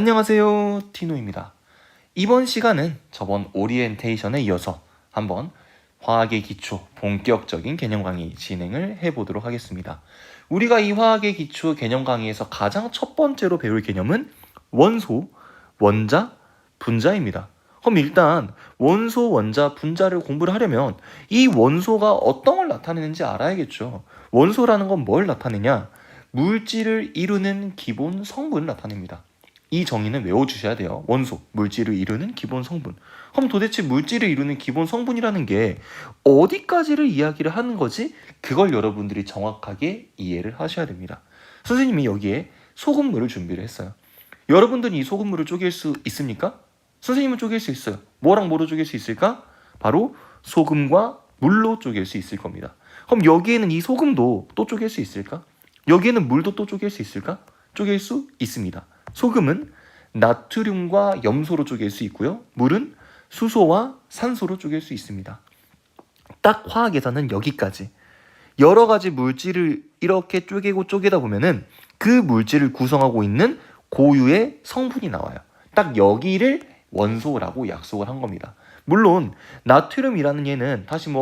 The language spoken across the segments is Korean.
안녕하세요, 티노입니다. 이번 시간은 저번 오리엔테이션에 이어서 한번 화학의 기초 본격적인 개념 강의 진행을 해보도록 하겠습니다. 우리가 이 화학의 기초 개념 강의에서 가장 첫 번째로 배울 개념은 원소, 원자, 분자입니다. 그럼 일단 원소, 원자, 분자를 공부를 하려면 이 원소가 어떤 걸 나타내는지 알아야겠죠. 원소라는 건 뭘 나타내냐? 물질을 이루는 기본 성분을 나타냅니다. 이 정의는 외워주셔야 돼요. 원소, 물질을 이루는 기본 성분. 그럼 도대체 물질을 이루는 기본 성분이라는 게 어디까지를 이야기를 하는 거지? 그걸 여러분들이 정확하게 이해를 하셔야 됩니다. 선생님이 여기에 소금물을 준비를 했어요. 여러분들이 이 소금물을 쪼갤 수 있습니까? 선생님은 쪼갤 수 있어요. 뭐랑 뭐로 쪼갤 수 있을까? 바로 소금과 물로 쪼갤 수 있을 겁니다. 그럼 여기에는 이 소금도 또 쪼갤 수 있을까? 여기에는 물도 또 쪼갤 수 있을까? 쪼갤 수 있습니다. 소금은 나트륨과 염소로 쪼갤 수 있고요. 물은 수소와 산소로 쪼갤 수 있습니다. 딱 화학에서는 여기까지. 여러 가지 물질을 이렇게 쪼개고 쪼개다 보면은 그 물질을 구성하고 있는 고유의 성분이 나와요. 딱 여기를 원소라고 약속을 한 겁니다. 물론 나트륨이라는 얘는 다시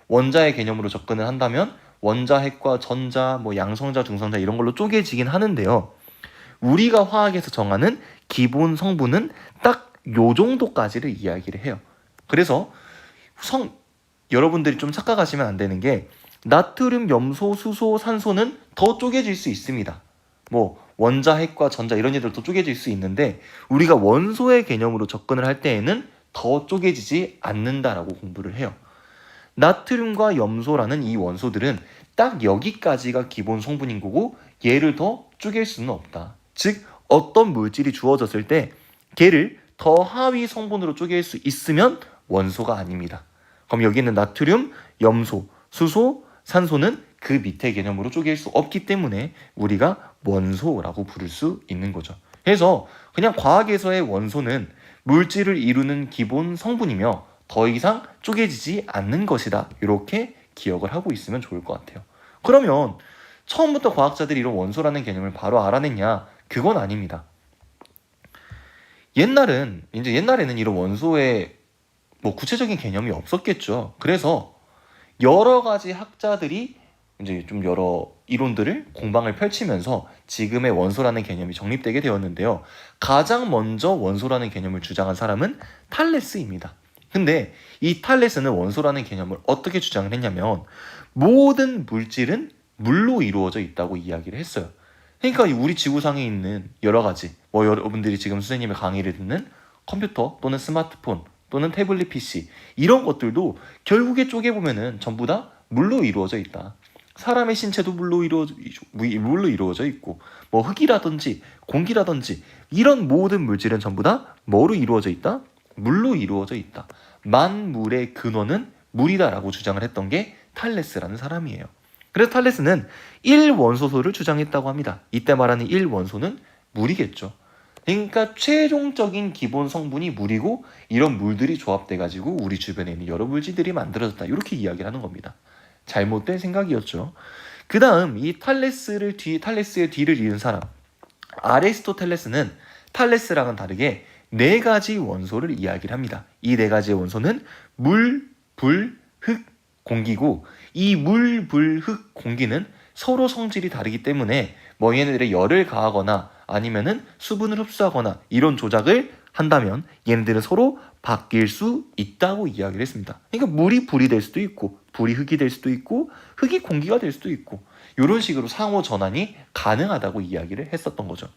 원자의 개념으로 접근을 한다면 원자핵과 전자, 양성자, 중성자 이런 걸로 쪼개지긴 하는데요. 우리가 화학에서 정하는 기본 성분은 딱 요 정도까지를 이야기를 해요. 그래서 여러분들이 좀 착각하시면 안 되는 게 나트륨, 염소, 수소, 산소는 더 쪼개질 수 있습니다. 원자, 핵과 전자 이런 애들도 쪼개질 수 있는데 우리가 원소의 개념으로 접근을 할 때에는 더 쪼개지지 않는다라고 공부를 해요. 나트륨과 염소라는 이 원소들은 딱 여기까지가 기본 성분인 거고 얘를 더 쪼갤 수는 없다. 즉 어떤 물질이 주어졌을 때 걔를 더 하위 성분으로 쪼갤 수 있으면 원소가 아닙니다. 그럼 여기 있는 나트륨, 염소, 수소, 산소는 그 밑에 개념으로 쪼갤 수 없기 때문에 우리가 원소라고 부를 수 있는 거죠. 그래서 그냥 과학에서의 원소는 물질을 이루는 기본 성분이며 더 이상 쪼개지지 않는 것이다. 이렇게 기억을 하고 있으면 좋을 것 같아요. 그러면 처음부터 과학자들이 이런 원소라는 개념을 바로 알아냈냐? 그건 아닙니다. 옛날에는 이런 원소의 구체적인 개념이 없었겠죠. 그래서 여러 가지 학자들이 이제 좀 여러 이론들을 공방을 펼치면서 지금의 원소라는 개념이 정립되게 되었는데요. 가장 먼저 원소라는 개념을 주장한 사람은 탈레스입니다. 근데 이 탈레스는 원소라는 개념을 어떻게 주장을 했냐면 모든 물질은 물로 이루어져 있다고 이야기를 했어요. 그러니까 우리 지구상에 있는 여러 가지 여러분들이 지금 선생님의 강의를 듣는 컴퓨터 또는 스마트폰 또는 태블릿 PC 이런 것들도 결국에 쪼개보면은 전부 다 물로 이루어져 있다. 사람의 신체도 물로 이루어져 있고 흙이라든지 공기라든지 이런 모든 물질은 전부 다 뭐로 이루어져 있다? 물로 이루어져 있다. 만물의 근원은 물이다라고 주장을 했던 게 탈레스라는 사람이에요. 그래서 탈레스는 1원소소를 주장했다고 합니다. 이때 말하는 1원소는 물이겠죠. 그러니까 최종적인 기본 성분이 물이고 이런 물들이 조합돼가지고 우리 주변에 있는 여러 물질들이 만들어졌다. 이렇게 이야기를 하는 겁니다. 잘못된 생각이었죠. 그 다음 이 탈레스의 뒤를 이은 사람 아리스토텔레스는 탈레스랑은 다르게 4가지 원소를 이야기를 합니다. 이 4가지의 원소는 물, 불, 흙, 공기고 이 물, 불, 흙, 공기는 서로 성질이 다르기 때문에 얘네들의 열을 가하거나 아니면은 수분을 흡수하거나 이런 조작을 한다면 얘네들은 서로 바뀔 수 있다고 이야기를 했습니다. 그러니까 물이 불이 될 수도 있고 불이 흙이 될 수도 있고 흙이 공기가 될 수도 있고 이런 식으로 상호 전환이 가능하다고 이야기를 했었던 거죠.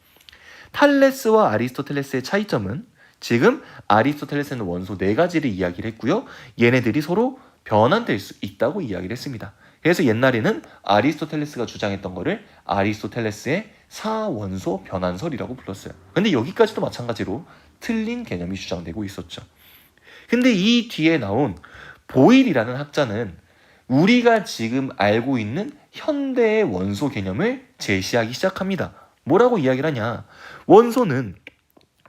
탈레스와 아리스토텔레스의 차이점은 지금 아리스토텔레스는 원소 4가지를 이야기를 했고요. 얘네들이 서로 변환될 수 있다고 이야기를 했습니다. 그래서 옛날에는 아리스토텔레스가 주장했던 거를 아리스토텔레스의 4원소 변환설이라고 불렀어요. 근데 여기까지도 마찬가지로 틀린 개념이 주장되고 있었죠. 근데 이 뒤에 나온 보일이라는 학자는 우리가 지금 알고 있는 현대의 원소 개념을 제시하기 시작합니다. 뭐라고 이야기를 하냐? 원소는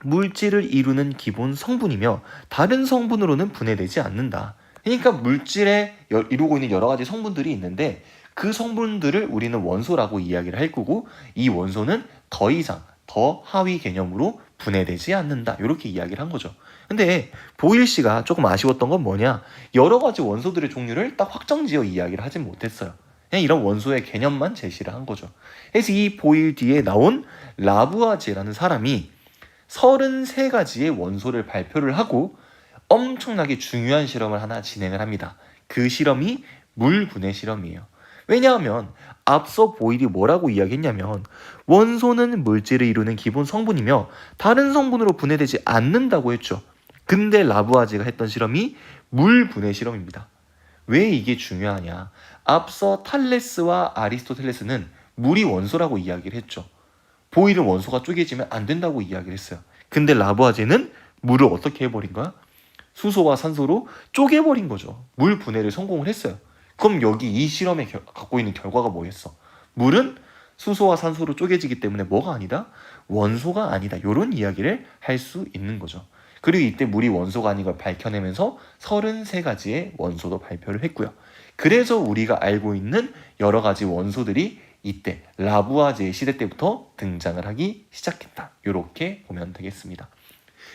물질을 이루는 기본 성분이며 다른 성분으로는 분해되지 않는다. 그러니까 물질에 이루고 있는 여러 가지 성분들이 있는데 그 성분들을 우리는 원소라고 이야기를 할 거고 이 원소는 더 이상 더 하위 개념으로 분해되지 않는다. 이렇게 이야기를 한 거죠. 근데 보일 씨가 조금 아쉬웠던 건 뭐냐? 여러 가지 원소들의 종류를 딱 확정지어 이야기를 하진 못했어요. 그냥 이런 원소의 개념만 제시를 한 거죠. 그래서 이 보일 뒤에 나온 라부아제라는 사람이 33가지의 원소를 발표를 하고 엄청나게 중요한 실험을 하나 진행을 합니다. 그 실험이 물분해 실험이에요. 왜냐하면 앞서 보일이 뭐라고 이야기했냐면 원소는 물질을 이루는 기본 성분이며 다른 성분으로 분해되지 않는다고 했죠. 근데 라부아제가 했던 실험이 물분해 실험입니다. 왜 이게 중요하냐? 앞서 탈레스와 아리스토텔레스는 물이 원소라고 이야기를 했죠. 보일은 원소가 쪼개지면 안 된다고 이야기를 했어요. 근데 라부아제는 물을 어떻게 해버린 거야? 수소와 산소로 쪼개버린 거죠. 물 분해를 성공을 했어요. 그럼 여기 이 실험에 갖고 있는 결과가 뭐였어? 물은 수소와 산소로 쪼개지기 때문에 뭐가 아니다? 원소가 아니다. 이런 이야기를 할 수 있는 거죠. 그리고 이때 물이 원소가 아닌 걸 밝혀내면서 33가지의 원소도 발표를 했고요. 그래서 우리가 알고 있는 여러 가지 원소들이 이때 라부아제의 시대 때부터 등장을 하기 시작했다. 이렇게 보면 되겠습니다.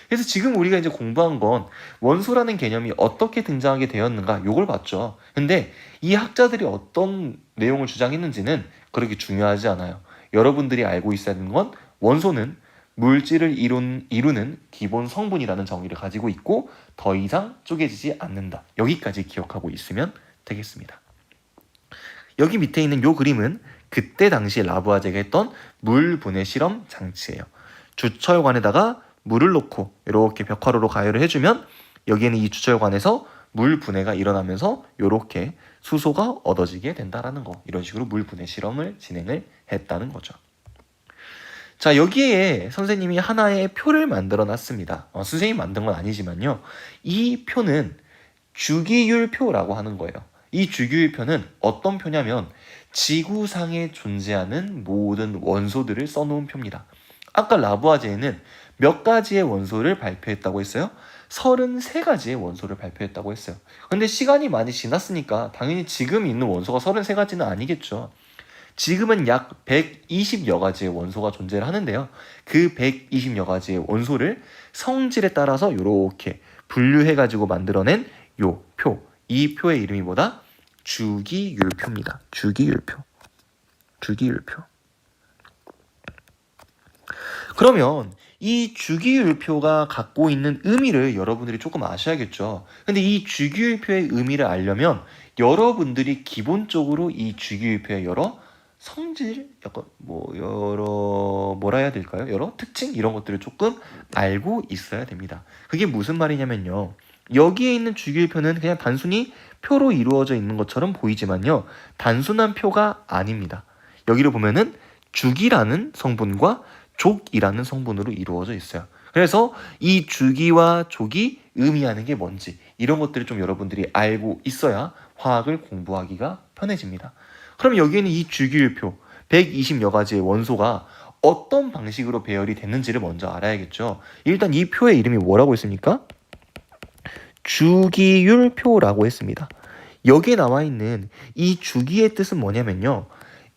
그래서 지금 우리가 이제 공부한 건 원소라는 개념이 어떻게 등장하게 되었는가 이걸 봤죠. 근데 이 학자들이 어떤 내용을 주장했는지는 그렇게 중요하지 않아요. 여러분들이 알고 있어야 하는 건 원소는 물질을 이루는 기본 성분이라는 정의를 가지고 있고 더 이상 쪼개지지 않는다. 여기까지 기억하고 있으면 되겠습니다. 여기 밑에 있는 이 그림은 그때 당시 라부아제가 했던 물 분해 실험 장치예요. 주철관에다가 물을 넣고 이렇게 벽화로로 가열을 해주면 여기에는 이 주철관에서 물 분해가 일어나면서 이렇게 수소가 얻어지게 된다라는 거. 이런 식으로 물 분해 실험을 진행을 했다는 거죠. 자, 여기에 선생님이 하나의 표를 만들어 놨습니다. 선생님이 만든 건 아니지만요. 이 표는 주기율표라고 하는 거예요. 이 주기율표는 어떤 표냐면 지구상에 존재하는 모든 원소들을 써놓은 표입니다. 아까 라부아제에는 몇 가지의 원소를 발표했다고 했어요? 33가지의 원소를 발표했다고 했어요. 근데 시간이 많이 지났으니까 당연히 지금 있는 원소가 33가지는 아니겠죠. 지금은 약 120여 가지의 원소가 존재를 하는데요. 그 120여 가지의 원소를 성질에 따라서 이렇게 분류해가지고 만들어낸 요 표. 이 표의 이름이 뭐다? 주기율표입니다. 주기율표. 그러면 이 주기율표가 갖고 있는 의미를 여러분들이 조금 아셔야겠죠. 근데 이 주기율표의 의미를 알려면 여러분들이 기본적으로 이 주기율표의 여러 성질, 약간 뭐라 해야 될까요? 여러 특징 이런 것들을 조금 알고 있어야 됩니다. 그게 무슨 말이냐면요. 여기에 있는 주기율표는 그냥 단순히 표로 이루어져 있는 것처럼 보이지만요. 단순한 표가 아닙니다. 여기를 보면은 주기라는 성분과 족이라는 성분으로 이루어져 있어요. 그래서 이 주기와 족이 의미하는 게 뭔지 이런 것들을 좀 여러분들이 알고 있어야 화학을 공부하기가 편해집니다. 그럼 여기에는 이 주기율표 120여 가지의 원소가 어떤 방식으로 배열이 됐는지를 먼저 알아야겠죠. 일단 이 표의 이름이 뭐라고 했습니까? 주기율표라고 했습니다. 여기에 나와 있는 이 주기의 뜻은 뭐냐면요.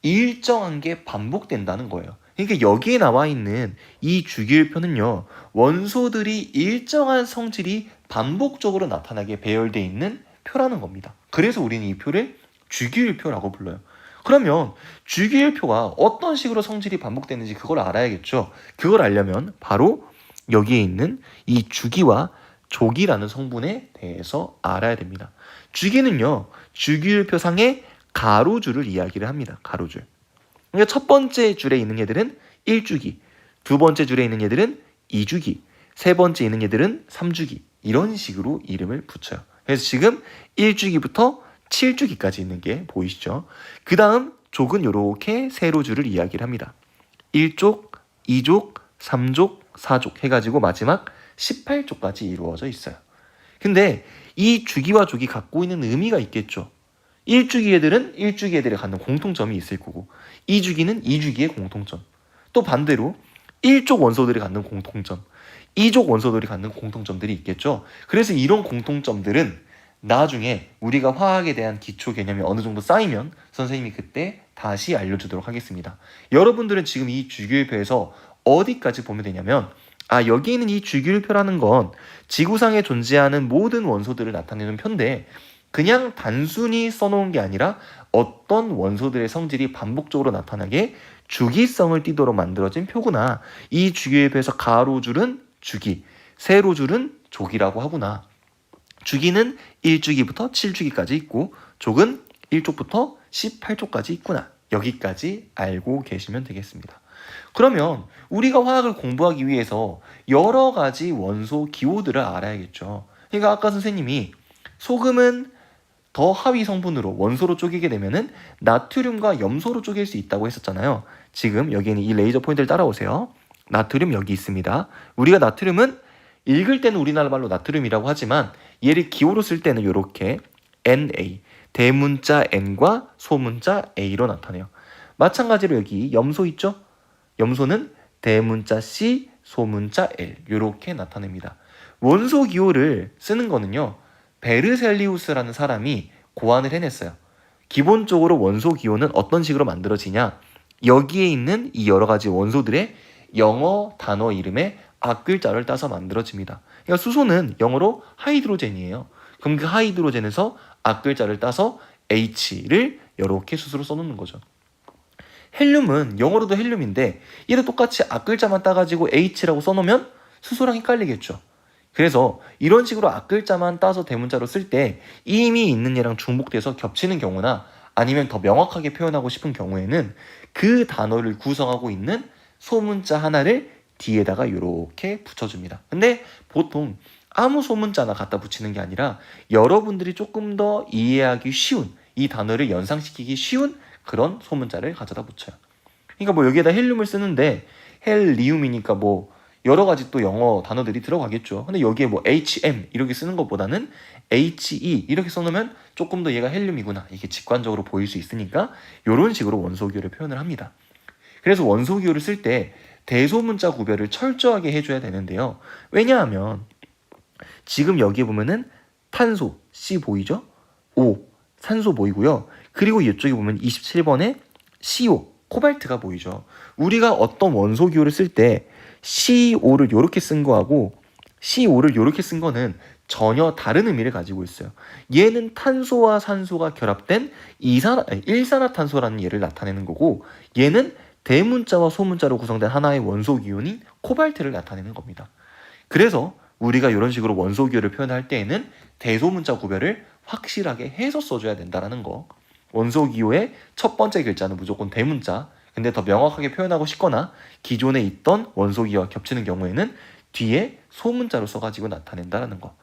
일정한 게 반복된다는 거예요. 그러니까 여기에 나와 있는 이 주기율표는요. 원소들이 일정한 성질이 반복적으로 나타나게 배열되어 있는 표라는 겁니다. 그래서 우리는 이 표를 주기율표라고 불러요. 그러면 주기율표가 어떤 식으로 성질이 반복되는지 그걸 알아야겠죠. 그걸 알려면 바로 여기에 있는 이 주기와 족이라는 성분에 대해서 알아야 됩니다. 주기는요. 주기율표상의 가로줄을 이야기를 합니다. 가로줄. 그러니까 첫 번째 줄에 있는 얘들은 1주기, 두 번째 줄에 있는 얘들은 2주기, 세 번째 있는 얘들은 3주기. 이런 식으로 이름을 붙여요. 그래서 지금 1주기부터 7주기까지 있는 게 보이시죠? 그 다음 족은 이렇게 세로줄을 이야기를 합니다. 1족, 2족, 3족, 4족 해가지고 마지막 18족까지 이루어져 있어요. 근데 이 주기와 족이 갖고 있는 의미가 있겠죠. 1주기 애들은 1주기 애들이 갖는 공통점이 있을 거고 2주기는 2주기의 공통점. 또 반대로 1족 원소들이 갖는 공통점, 2족 원소들이 갖는 공통점들이 있겠죠. 그래서 이런 공통점들은 나중에 우리가 화학에 대한 기초 개념이 어느 정도 쌓이면 선생님이 그때 다시 알려주도록 하겠습니다. 여러분들은 지금 이 주기율표에서 어디까지 보면 되냐면 여기 있는 이 주기율표라는 건 지구상에 존재하는 모든 원소들을 나타내는 표인데 그냥 단순히 써놓은 게 아니라 어떤 원소들의 성질이 반복적으로 나타나게 주기성을 띠도록 만들어진 표구나. 이 주기율표에서 가로줄은 주기, 세로줄은 족이라고 하구나. 주기는 1주기부터 7주기까지 있고 족은 1족부터 18족까지 있구나. 여기까지 알고 계시면 되겠습니다. 그러면 우리가 화학을 공부하기 위해서 여러 가지 원소 기호들을 알아야겠죠. 그러니까 아까 선생님이 소금은 더 하위 성분으로 원소로 쪼개게 되면은 나트륨과 염소로 쪼갤 수 있다고 했었잖아요. 지금 여기에는 이 레이저 포인트를 따라오세요. 나트륨 여기 있습니다. 우리가 나트륨은 읽을 때는 우리나라 말로 나트륨이라고 하지만 얘를 기호로 쓸 때는 이렇게 Na, 대문자 N과 소문자 A로 나타내요. 마찬가지로 여기 염소 있죠? 염소는 대문자 C, 소문자 L 이렇게 나타냅니다. 원소 기호를 쓰는 거는요. 베르셀리우스라는 사람이 고안을 해냈어요. 기본적으로 원소 기호는 어떤 식으로 만들어지냐? 여기에 있는 이 여러 가지 원소들의 영어 단어 이름에 앞글자를 따서 만들어집니다. 그러니까 수소는 영어로 하이드로젠이에요. 그럼 그 하이드로젠에서 앞글자를 따서 H를 이렇게 수소로 써놓는 거죠. 헬륨은 영어로도 헬륨인데 얘도 똑같이 앞글자만 따가지고 H라고 써놓으면 수소랑 헷갈리겠죠. 그래서 이런 식으로 앞글자만 따서 대문자로 쓸 때 이미 있는 얘랑 중복돼서 겹치는 경우나 아니면 더 명확하게 표현하고 싶은 경우에는 그 단어를 구성하고 있는 소문자 하나를 뒤에다가 이렇게 붙여줍니다. 근데 보통 아무 소문자나 갖다 붙이는 게 아니라 여러분들이 조금 더 이해하기 쉬운 이 단어를 연상시키기 쉬운 그런 소문자를 가져다 붙여요. 그러니까 뭐 여기에다 헬륨을 쓰는데 헬리움이니까 뭐 여러 가지 또 영어 단어들이 들어가겠죠. 근데 여기에 뭐 HM 이렇게 쓰는 것보다는 HE 이렇게 써놓으면 조금 더 얘가 헬륨이구나 이게 직관적으로 보일 수 있으니까 이런 식으로 원소기호를 표현을 합니다. 그래서 원소기호를 쓸 때 대소문자 구별을 철저하게 해줘야 되는데요. 왜냐하면 지금 여기에 보면은 탄소 C 보이죠? O 산소 보이고요. 그리고 이쪽에 보면 27번에 CO 코발트가 보이죠. 우리가 어떤 원소기호를 쓸 때 CO를 이렇게 쓴 거하고 CO를 이렇게 쓴 거는 전혀 다른 의미를 가지고 있어요. 얘는 탄소와 산소가 결합된 일산화탄소라는 얘를 나타내는 거고 얘는 대문자와 소문자로 구성된 하나의 원소기호인 코발트를 나타내는 겁니다. 그래서 우리가 이런 식으로 원소기호를 표현할 때에는 대소문자 구별을 확실하게 해서 써줘야 된다는 거. 원소기호의 첫 번째 글자는 무조건 대문자. 근데 더 명확하게 표현하고 싶거나 기존에 있던 원소기호와 겹치는 경우에는 뒤에 소문자로 써가지고 나타낸다는 거.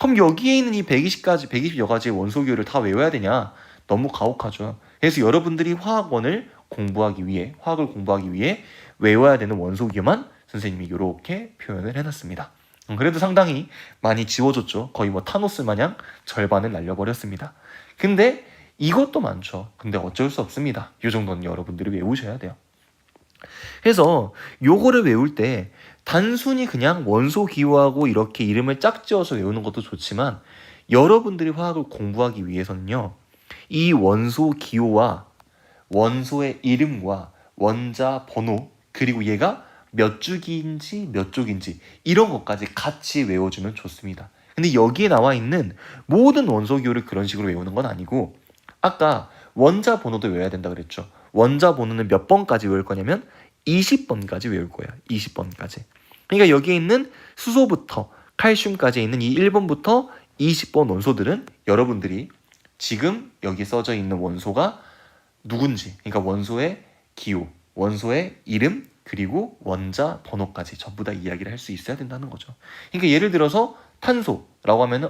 그럼 여기에 있는 이 120여 가지의 원소기호를 다 외워야 되냐? 너무 가혹하죠. 그래서 여러분들이 화학을 공부하기 위해 외워야 되는 원소기호만 선생님이 이렇게 표현을 해놨습니다. 그래도 상당히 많이 지워줬죠. 거의 뭐 타노스 마냥 절반을 날려버렸습니다. 근데 이것도 많죠. 근데 어쩔 수 없습니다. 이 정도는 여러분들이 외우셔야 돼요. 그래서 요거를 외울 때 단순히 그냥 원소 기호하고 이렇게 이름을 짝지어서 외우는 것도 좋지만 여러분들이 화학을 공부하기 위해서는요. 이 원소 기호와 원소의 이름과 원자 번호 그리고 얘가 몇 주기인지 몇 족인지 이런 것까지 같이 외워주면 좋습니다. 근데 여기에 나와 있는 모든 원소 기호를 그런 식으로 외우는 건 아니고 아까 원자 번호도 외워야 된다 그랬죠. 원자 번호는 몇 번까지 외울 거냐면 20번까지 외울 거예요. 20번까지. 그러니까 여기에 있는 수소부터 칼슘까지 있는 이 1번부터 20번 원소들은 여러분들이 지금 여기 써져 있는 원소가 누군지, 그러니까 원소의 기호, 원소의 이름, 그리고 원자 번호까지 전부 다 이야기를 할 수 있어야 된다는 거죠. 그러니까 예를 들어서 탄소라고 하면은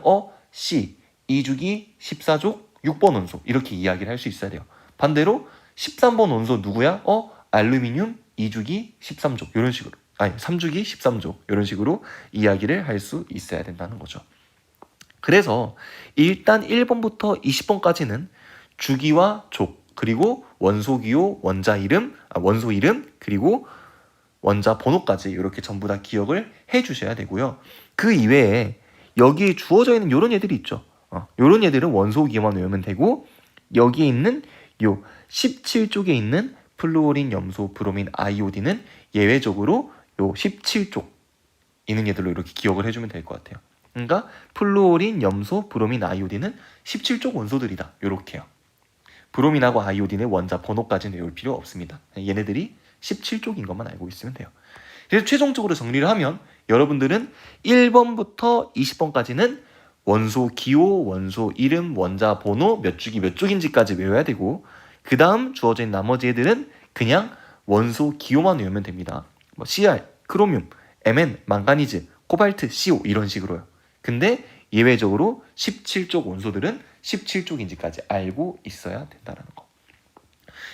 C 2주기 14족 6번 원소 이렇게 이야기를 할 수 있어야 돼요. 반대로 13번 원소 누구야? 알루미늄 2주기 13족 이런 식으로 3주기 13족 이런 식으로 이야기를 할 수 있어야 된다는 거죠. 그래서 일단 1번부터 20번까지는 주기와 족 그리고 원소 기호, 원소 이름 그리고 원자 번호까지 이렇게 전부 다 기억을 해주셔야 되고요. 그 이외에 여기에 주어져 있는 이런 애들이 있죠. 이런 애들은 원소 기호만 외우면 되고 여기에 있는 요 17쪽에 있는 플루오린, 염소, 브로민, 아이오딘은 예외적으로 요 17쪽 있는 얘들로 이렇게 기억을 해주면 될 것 같아요. 그러니까 플루오린, 염소, 브로민, 아이오딘은 17족 원소들이다. 이렇게요. 브로민하고 아이오딘의 원자 번호까지는 외울 필요 없습니다. 얘네들이 17족인 것만 알고 있으면 돼요. 그래서 최종적으로 정리를 하면 여러분들은 1번부터 20번까지는 원소 기호, 원소 이름, 원자 번호, 몇 주기 몇 쪽인지까지 외워야 되고, 그 다음 주어져 있는 나머지 애들은 그냥 원소 기호만 외우면 됩니다. 뭐 Cr, 크로뮴, Mn, 망가니즈, 코발트, CO 이런 식으로요. 근데 예외적으로 17족 원소들은 17쪽인지까지 알고 있어야 된다는 거.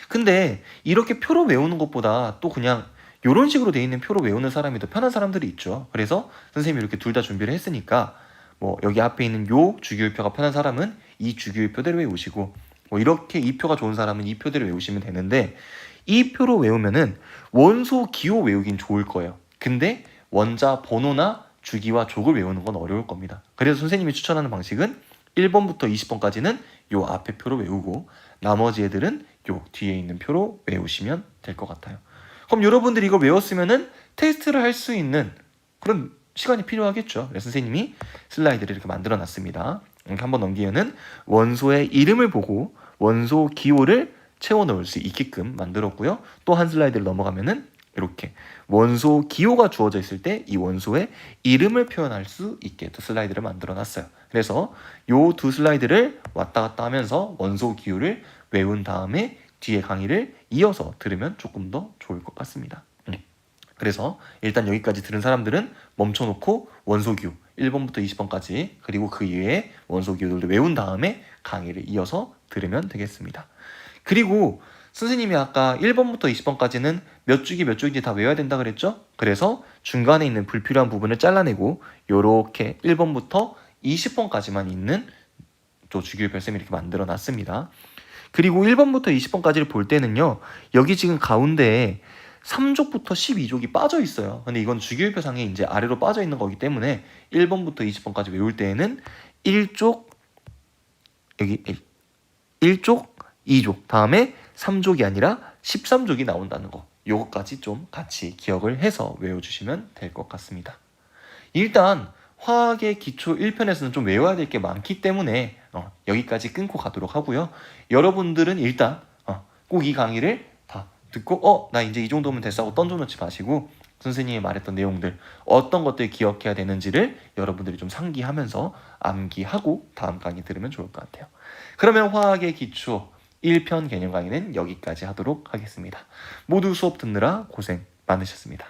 근데 이렇게 표로 외우는 것보다 또 그냥 이런 식으로 돼 있는 표로 외우는 사람이 더 편한 사람들이 있죠. 그래서 선생님이 이렇게 둘 다 준비를 했으니까 뭐 여기 앞에 있는 요 주기율표가 편한 사람은 이 주기율표대로 외우시고, 뭐 이렇게 이 표가 좋은 사람은 이 표대로 외우시면 되는데, 이 표로 외우면은 원소 기호 외우긴 좋을 거예요. 근데 원자 번호나 주기와 족을 외우는 건 어려울 겁니다. 그래서 선생님이 추천하는 방식은 1번부터 20번까지는 요 앞에 표로 외우고 나머지 애들은 요 뒤에 있는 표로 외우시면 될 것 같아요. 그럼 여러분들이 이걸 외웠으면은 테스트를 할 수 있는 그런 시간이 필요하겠죠. 그래서 선생님이 슬라이드를 이렇게 만들어 놨습니다. 이렇게 한번 넘기면은 원소의 이름을 보고 원소 기호를 채워 넣을 수 있게끔 만들었고요. 또 한 슬라이드를 넘어가면은 이렇게 원소 기호가 주어져 있을 때 이 원소의 이름을 표현할 수 있게 또 슬라이드를 만들어 놨어요. 그래서 요 두 슬라이드를 왔다 갔다 하면서 원소 기호를 외운 다음에 뒤에 강의를 이어서 들으면 조금 더 좋을 것 같습니다. 그래서 일단 여기까지 들은 사람들은 멈춰놓고 원소 기호 1번부터 20번까지 그리고 그 이외에 원소 기호들도 외운 다음에 강의를 이어서 들으면 되겠습니다. 그리고 선생님이 아까 1번부터 20번까지는 몇 주기 몇 주기인지 다 외워야 된다 그랬죠? 그래서 중간에 있는 불필요한 부분을 잘라내고 요렇게 1번부터 20번까지만 있는 또 주기율표 쌤이 이렇게 만들어 놨습니다. 그리고 1번부터 20번까지를 볼 때는요, 여기 지금 가운데에 3족부터 12족이 빠져 있어요. 근데 이건 주기율표상에 이제 아래로 빠져 있는 거기 때문에 1번부터 20번까지 외울 때에는 1족, 여기 1족, 2족, 다음에 3족이 아니라 13족이 나온다는 거. 요거까지 좀 같이 기억을 해서 외워주시면 될 것 같습니다. 일단 화학의 기초 1편에서는 좀 외워야 될 게 많기 때문에 여기까지 끊고 가도록 하고요. 여러분들은 일단 꼭 이 강의를 다 듣고 나 이제 이 정도면 됐어 하고 던져놓지 마시고 선생님이 말했던 내용들 어떤 것들 기억해야 되는지를 여러분들이 좀 상기하면서 암기하고 다음 강의 들으면 좋을 것 같아요. 그러면 화학의 기초 1편 개념 강의는 여기까지 하도록 하겠습니다. 모두 수업 듣느라 고생 많으셨습니다.